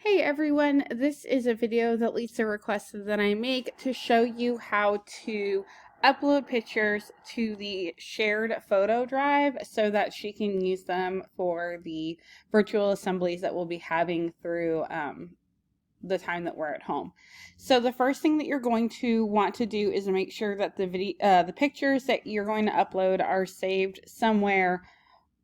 Hey everyone, this is a video that Lisa requested that I make to show you how to upload pictures to the shared photo drive so that she can use them for the virtual assemblies that we'll be having through the time that we're at home. So the first thing that you're going to want to do is make sure that the pictures that you're going to upload are saved somewhere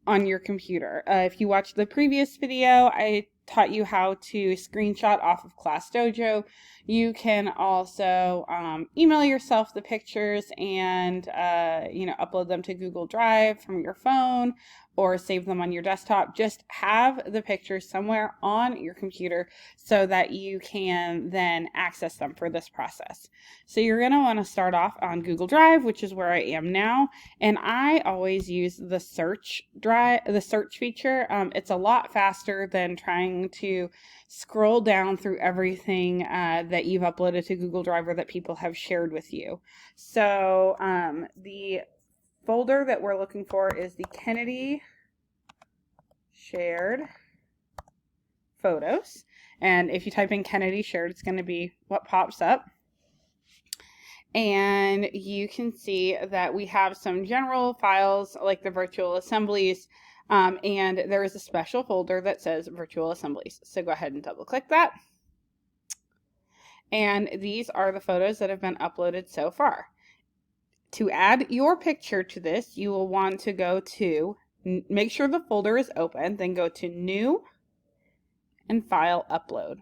on your computer. If you watched the previous video, I taught you how to screenshot off of Class Dojo. You can also email yourself the pictures and upload them to Google Drive from your phone or save them on your desktop. Just have the pictures somewhere on your computer so that you can then access them for this process. So you're going to want to start off on Google Drive, which is where I am now, and I always use the search feature. It's a lot faster than trying to scroll down through everything that you've uploaded to Google Drive or that people have shared with you. So the folder that we're looking for is the Kennedy shared photos. And if you type in Kennedy shared, it's going to be what pops up. And you can see that we have some general files like the virtual assemblies, and there is a special folder that says virtual assemblies. So go ahead and double click that. And these are the photos that have been uploaded so far. To add your picture to this, you will want to go to, make sure the folder is open, then go to New and File Upload.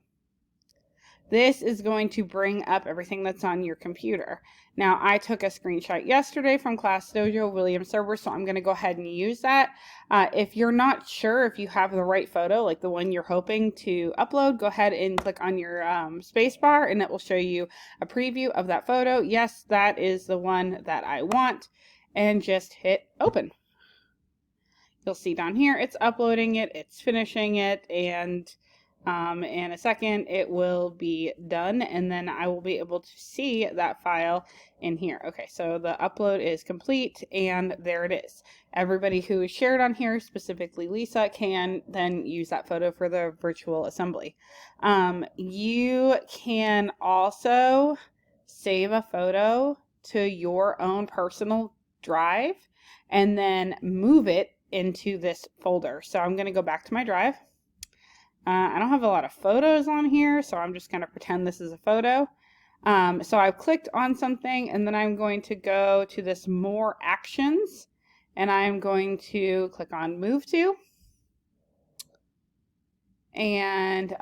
This is going to bring up everything that's on your computer. Now, I took a screenshot yesterday from Class Dojo William Server, so I'm going to go ahead and use that. If you're not sure if you have the right photo, like the one you're hoping to upload, go ahead and click on your spacebar, and it will show you a preview of that photo. Yes, that is the one that I want, and just hit open. You'll see down here, it's uploading it, it's finishing it, and in a second it will be done, and then I will be able to see that file in here. Okay, so the upload is complete, and there it is. Everybody who is shared on here, specifically Lisa, can then use that photo for the virtual assembly. You can also save a photo to your own personal drive and then move it into this folder. So I'm going to go back to my drive. I don't have a lot of photos on here, so I'm just going to pretend this is a photo. So I've clicked on something, and then I'm going to go to this More Actions, and I'm going to click on Move To. And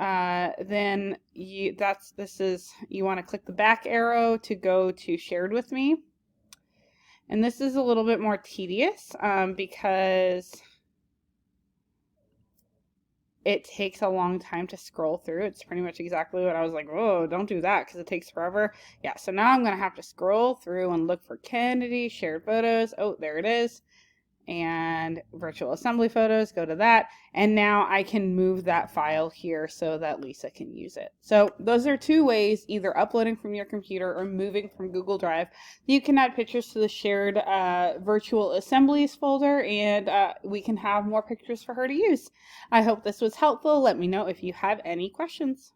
then you want to click the back arrow to go to Shared With Me. And this is a little bit more tedious because it takes a long time to scroll through. It's pretty much exactly what I was like, oh, don't do that because it takes forever. Yeah, so now I'm going to have to scroll through and look for Kennedy shared photos. Oh, there it is. And virtual assembly photos, go to that. And now I can move that file here so that Lisa can use it. So those are two ways, either uploading from your computer or moving from Google Drive. You can add pictures to the shared virtual assemblies folder, and we can have more pictures for her to use. I hope this was helpful. Let me know if you have any questions.